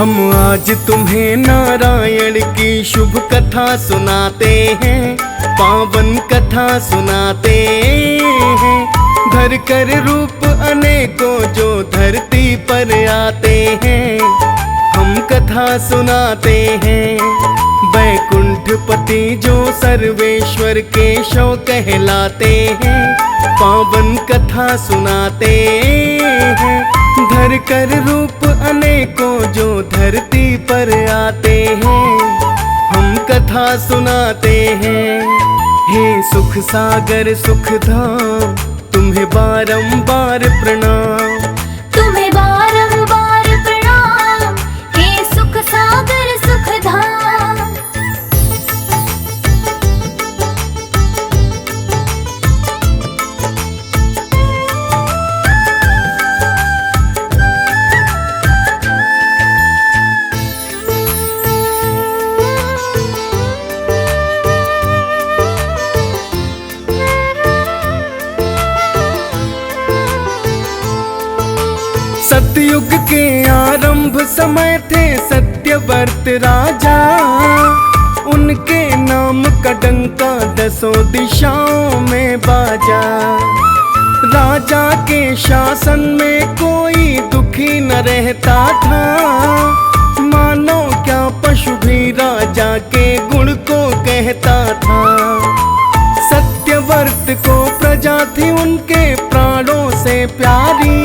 हम आज तुम्हें नारायण की शुभ कथा सुनाते हैं, पावन कथा सुनाते हैं। धर कर रूप अनेकों जो धरती पर आते हैं, हम कथा सुनाते हैं। वैकुंठपति जो सर्वेश्वर केशव कहलाते हैं, पावन कथा सुनाते हैं। धर कर रूप अनेकों जो धरती पर आते हैं, हम कथा सुनाते हैं। हे सुख सागर सुख धाम, तुम्हें बारंबार प्रणाम, तुम्हें बारंबार प्रणाम। हे सुख सागर सुख धाम। सतयुग के आरंभ समय थे सत्यव्रत राजा, उनके नाम का डंका दसों दिशाओं में बाजा। राजा के शासन में कोई दुखी न रहता था, मानो क्या पशु भी राजा के गुण को कहता था। सत्यव्रत को प्रजा थी उनके प्राणों से प्यारी,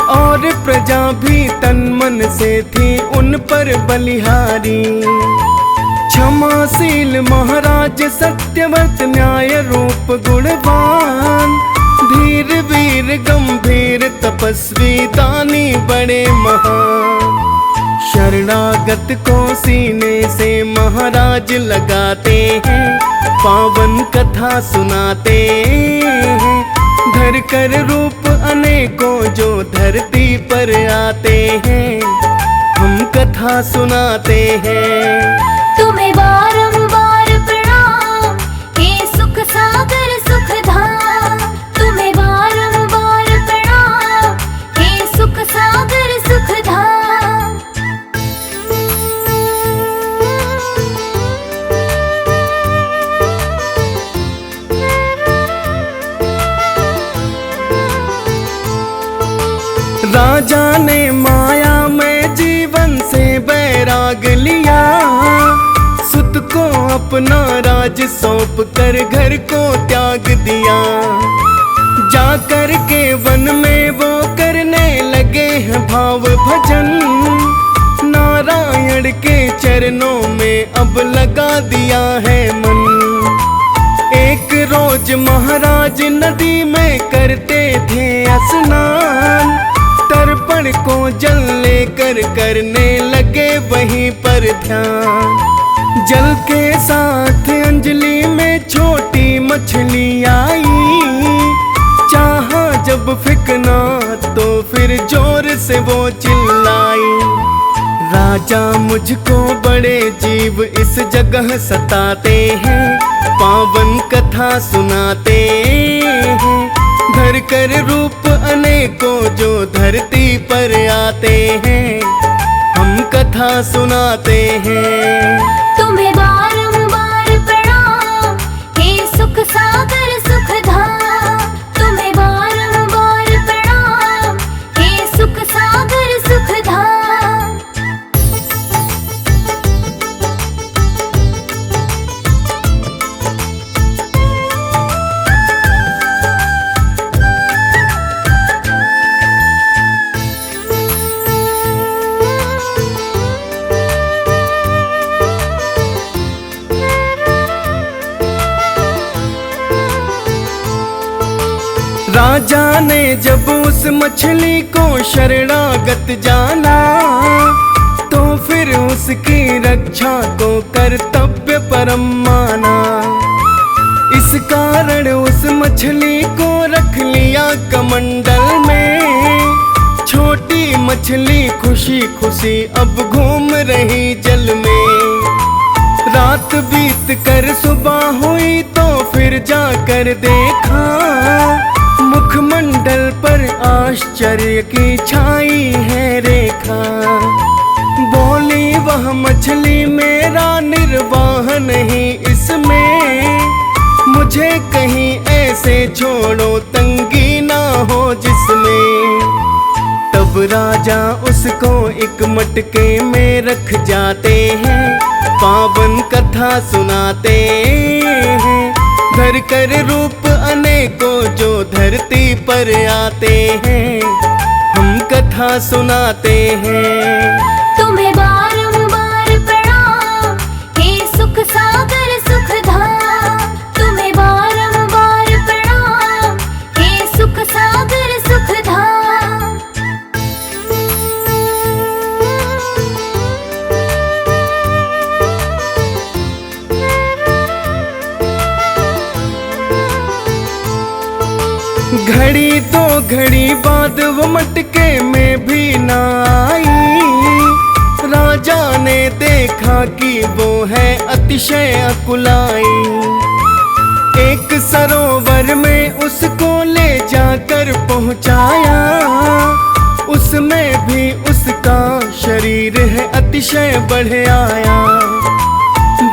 और प्रजा भी तन मन से थी उन पर बलिहारी। क्षमाशील महाराज सत्यव्रत न्याय रूप गुणवान, धीर वीर गंभीर तपस्वी दानी बड़े महान। शरणागत को सीने से महाराज लगाते हैं, पावन कथा सुनाते हैं। धर कर रूप अनेकों जो धरती पर आते हैं, हम कथा सुनाते हैं। तुम्हें बारंबार प्रणाम, हे सुख सागर सुख धाम। तुम्हें बारंबार प्रणाम, हे सुख सागर सुख धाम। राजा ने माया में जीवन से बैराग लिया, सुत को अपना राज सौंप कर घर को त्याग दिया। जाकर के वन में वो करने लगे हैं भाव भजन, नारायण के चरणों में अब लगा दिया है मन। एक रोज महाराज नदी में करते थे स्नान, तर्पण को जल लेकर करने लगे वहीं पर ध्यान। जल के साथ अंजलि में छोटी मछली आई, चाहा जब फेंकना तो फिर जोर से वो चिल्लाई। राजा मुझको बड़े जीव इस जगह सताते हैं, पावन कथा सुनाते हैं। धर कर रूप अनेकों जो धरती पर आते हैं, हम कथा सुनाते हैं। तुम्हें बारंबार प्रणाम, हे सुख सागर सुख धाम। तुम्हें बारंबार प्रणाम, हे सुख सागर सुख धाम। राजा ने जब उस मछली को शरणागत जाना, तो फिर उसकी रक्षा को कर्तव्य परम माना। इस कारण उस मछली को रख लिया कमंडल में, छोटी मछली खुशी खुशी अब घूम रही जल में। रात बीत कर सुबह हुई तो फिर जाकर देखा, मुखमंडल पर आश्चर्य की छाई है रेखा। वह मछली मेरा निर्वाह नहीं इसमें, मुझे कहीं ऐसे छोड़ो तंगी ना हो जिसमें। तब राजा उसको एक मटके में रख जाते हैं, पावन कथा सुनाते हैं। धर कर रूप अनेकों जो धरती पर आते हैं, हम कथा सुनाते हैं। तुम्हें बारंबार प्रणाम हे सुख सागर सुख धाम। तुम्हें बारंबार प्रणाम हे सुख सागर सुख धाम। घड़ी दो घड़ी बाद वो मटके में भी ना आई। राजा ने देखा कि वो है अतिशय अकुलाई। एक सरोवर में उसको ले जाकर पहुंचाया, उसमें भी उसका शरीर है अतिशय बढ़ आया।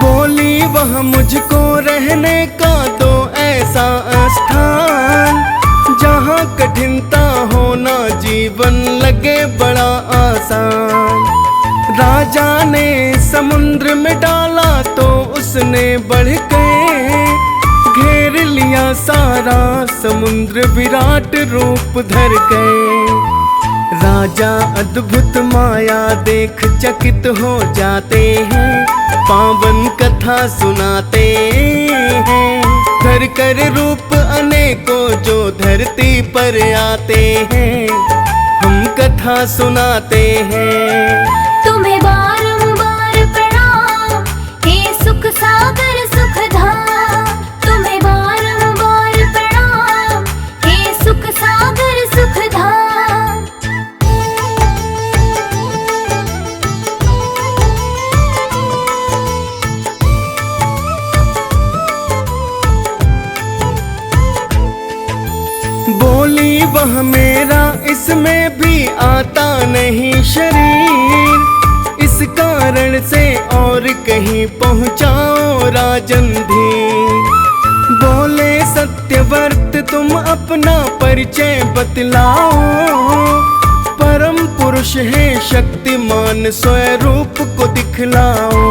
बोली वह मुझको रहने का दो ऐसा स्थान, जहाँ कठिनता होना जीवन लगे बड़ा आसान। राजा ने समुद्र में डाला तो उसने बढ़ के घेर लिया सारा समुद्र, विराट रूप धर गए। राजा अद्भुत माया देख चकित हो जाते हैं, पावन कथा सुनाते हैं। धर कर रूप अनेकों जो धरती पर आते हैं, हम कथा सुनाते हैं। तुम्हें बारंबार प्रणाम हे सुख सागर सुख धाम। तुम्हें बारंबार प्रणाम हे सुख सागर सुख धाम। बोली वह मेरा इसमें भी आता नहीं शरीर, इस कारण से और कहीं पहुँचाओ राजन धीर। बोले सत्यव्रत तुम अपना परिचय बतलाओ, परम पुरुष है शक्तिमान स्वरूप को दिखलाओ।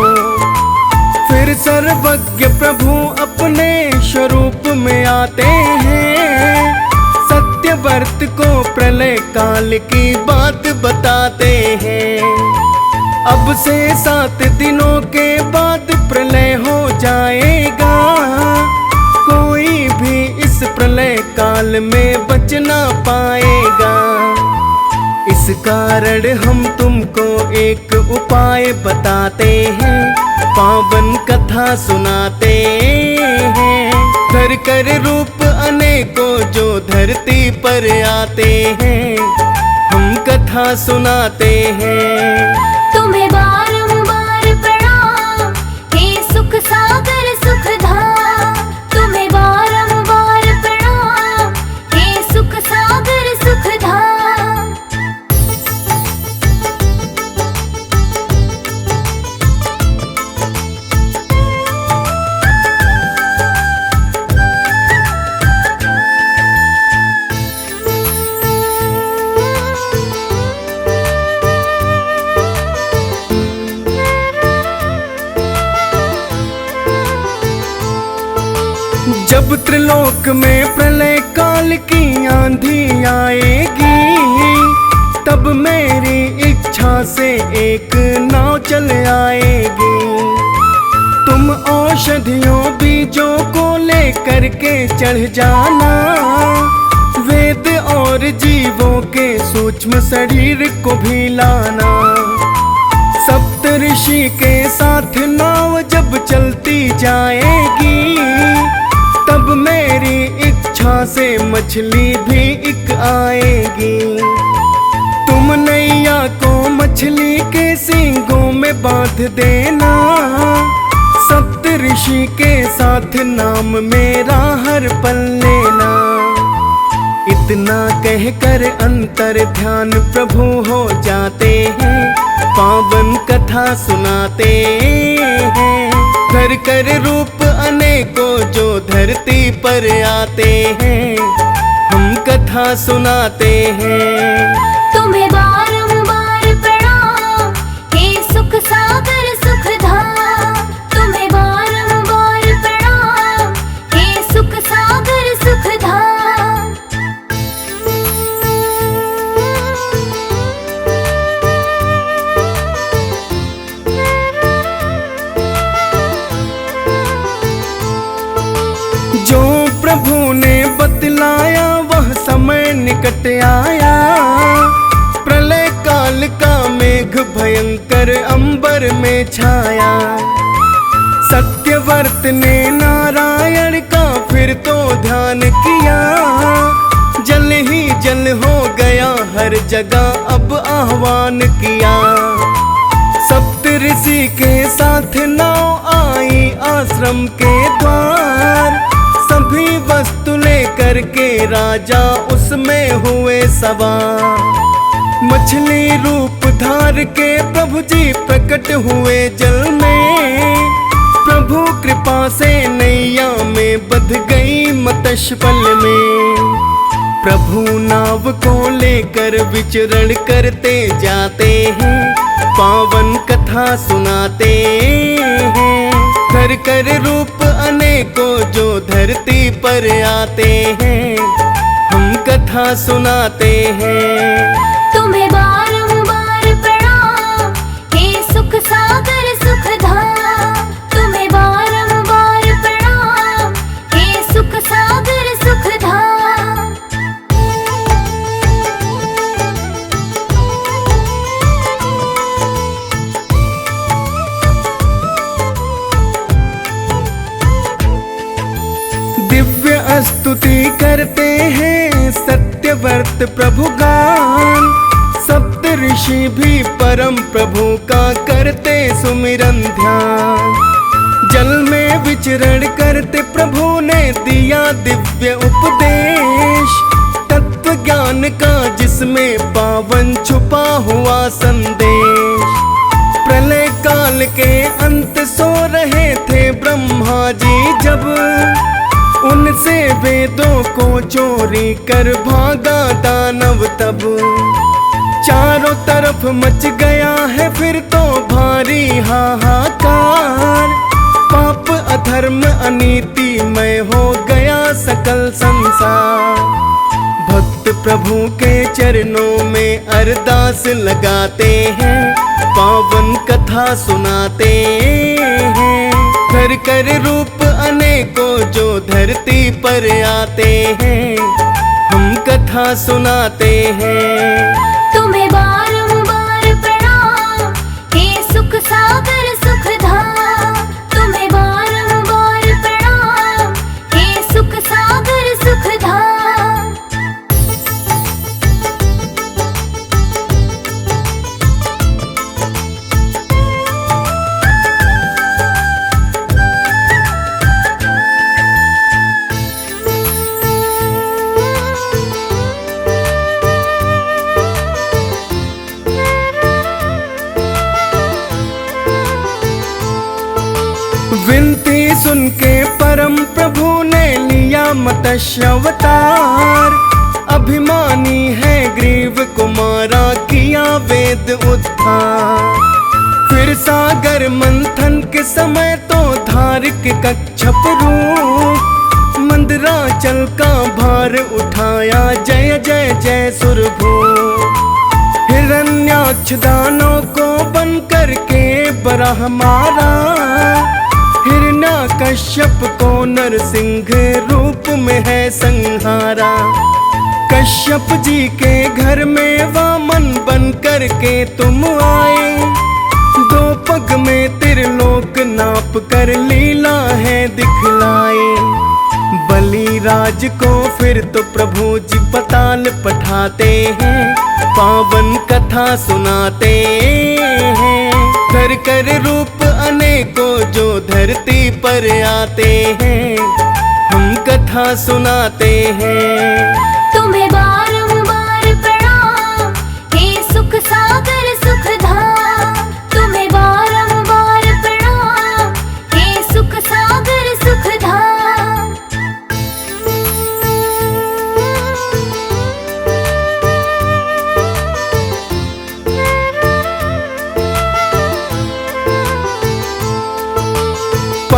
फिर सर्वज्ञ प्रभु अपने स्वरूप में आते हैं, सत्यव्रत को प्रलय काल की बात बताते हैं। अब से 7 दिनों के बाद प्रलय हो जाएगा, कोई भी इस प्रलय काल में बच ना पाएगा। इस कारण हम तुमको एक उपाय बताते हैं, पावन कथा सुनाते हैं। धर कर रूप अनेकों जो धरती पर आते हैं, हम कथा सुनाते हैं। तुम्हें बारंबार प्रणाम हे सुख सागर सुख धाम। तुम्हें बारंबार प्रणाम हे सुख सागर सुख धाम। जब त्रिलोक में प्रलय काल की आंधी आएगी, तब मेरी इच्छा से एक नाव चल आएगी। तुम औषधियों बीजों को लेकर के चढ़ जाना, वेद और जीवों के सूक्ष्म शरीर को भी लाना। सप्त ऋषि के साथ नाव जब चलती जाएगी, तब मेरी इच्छा से मछली भी एक आएगी। तुम नैया को मछली के सींगों में बांध देना, सप्त ऋषि के साथ नाम मेरा हर पल लेना। इतना कहकर अंतर ध्यान प्रभु हो जाते हैं, पावन कथा सुनाते हैं। घर कर रूप अनेकों जो धरती पर आते हैं, हम कथा सुनाते हैं। तुम्हें बारंबार प्रणाम हे सुख सागर सुख धाम। तुम्हें बारंबार प्रणाम हे सुख सागर सुख धाम। जो प्रभु ने बतलाया वह समय निकट आया। प्रलय काल का मेघ भयंकर अंबर में छाया। सत्यव्रत ने नारायण का फिर तो ध्यान किया। जल ही जल हो गया हर जगह अब आह्वान किया। सप्त ऋषि के साथ नाव आई आश्रम के द्वार। सभी वस्तु लेकर के राजा उसमें हुए सवार। मछली रूप धार के प्रभु जी प्रकट हुए जल में। प्रभु कृपा से नैया में बंध गई मत्स्य पल में। प्रभु नाव को लेकर विचरण करते जाते हैं, पावन कथा सुनाते हैं। घर कर रूप अनेकों जो धरती पर आते हैं, हम कथा सुनाते हैं। तुम्हें बारंबार प्रणाम हे सुख सागर सुख धाम। तुम्हें बारंबार प्रणाम हे सुख सागर सुख धाम। दिव्य स्तुति करते हैं सत्यव्रत प्रभु गान। सप्त ऋषि भी परम प्रभु का करते सुमिरन ध्यान। जल में विचरण करते प्रभु ने दिया दिव्य उपदेश। तत्व ज्ञान का जिसमें पावन छुपा हुआ संदेश। प्रलय काल के अंत सो रहे थे ब्रह्मा जी जब। उनसे वेदों को चोरी कर भागा दानव तब। चारों तरफ मच गया है फिर तो भारी हाहाकार। पाप अधर्म अनीति में हो गया सकल संसार। भक्त प्रभु के चरणों में अरदास लगाते हैं, पावन कथा सुनाते हैं। घर कर रूप अनेकों जो धरती पर आते हैं, हम कथा सुनाते हैं। तुम्हें बारंबार प्रणाम हे सुख सागर सुख धाम। तुम्हें बारंबार प्रणाम हे सुख सागर सुख धाम। विनती सुन के परम प्रभु ने लिया मत्स्य अवतार। अभिमानी है ग्रीव कुमारा किया वेद उद्धार। फिर सागर मंथन के समय तो धार के कच्छप रूप। मंदराचल का भार उठाया जय जय जय सुरभू। हिरण्याक्ष दानों को बन करके बराह मारा। हिरण्याकश्यप को नरसिंह रूप में है संहारा। कश्यप जी के घर में वामन बन करके तुम आए। दो पग में त्रिलोक नाप कर लीला है दिखलाए। बलि राज को फिर तो प्रभु जी पताल पठाते हैं, पावन कथा सुनाते हैं। घर कर रूप अनेकों जो धरती पर आते हैं, हम कथा सुनाते हैं। तुम्हें बारंबार प्रणाम हे सुख सागर सुख धाम।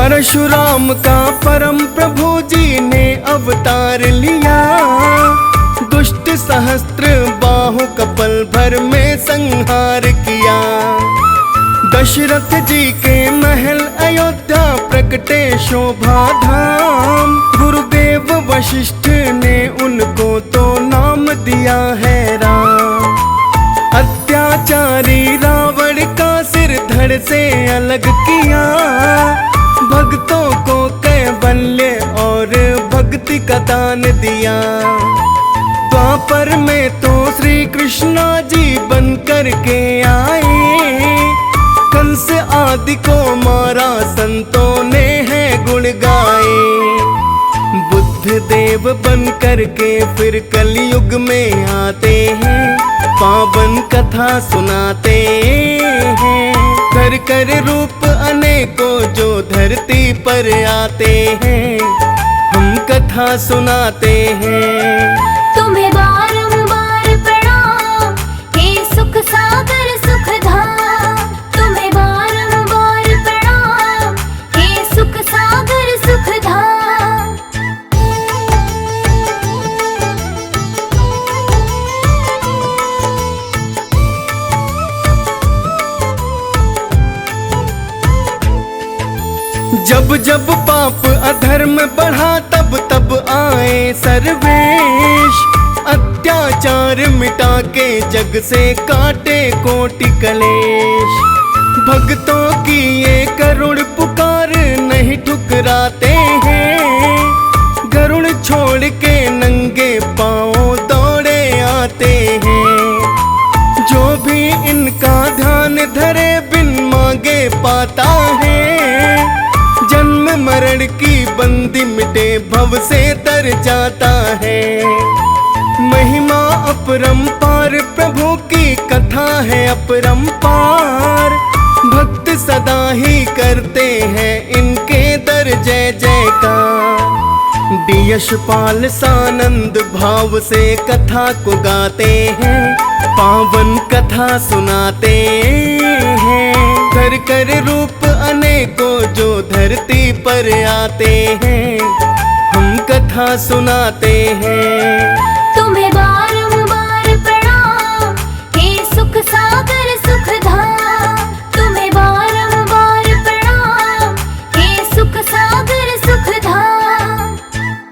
परशुराम का परम प्रभु जी ने अवतार लिया, दुष्ट सहस्त्र बाहु कपल भर में संहार किया। दशरथ जी के महल अयोध्या प्रकटे शोभा धाम, गुरुदेव वशिष्ठ ने उनको तो नाम दिया है राम। अत्याचारी रावण का सिर धड़ से अलग किया, भक्तों को कैवल्य और भक्ति का दान दिया। द्वापर में तो श्री कृष्णा जी बन कर के आए, कंस आदि को मारा संतों ने है गुण गाए। बुद्ध देव बन कर के फिर कलयुग में आते हैं, पावन कथा सुनाते हैं। कर कर रूप अनेकों जो धरती पर आते हैं, हम कथा सुनाते हैं। तुम्हें बारंबार प्रणाम हे सुख सागर सुख धाम। तुम्हें बारंबार प्रणाम हे सुख सागर सुख धाम। जब जब पाप अधर्म बढ़ा तब तब आए सर्वेश, अत्याचार मिटा के जग से काटे कोटि कलेश। भक्तों की ये करुण पुकार नहीं ठुकराते हैं, गरुड़ छोड़ के नंगे पांव दौड़े आते हैं। जो भी इनका ध्यान धरे बिन मांगे पाता है, जन्म मरण की बंदी मिटे भव से तर जाता है। महिमा अपरंपार प्रभु की कथा है अपरंपार, भक्त सदा ही करते हैं इनके दर जय जयकार। यशपाल सानंद भाव से कथा को गाते हैं, पावन कथा सुनाते हैं। कर कर रूप अनेकों जो धरती पर आते हैं, हम कथा सुनाते हैं। तुम्हें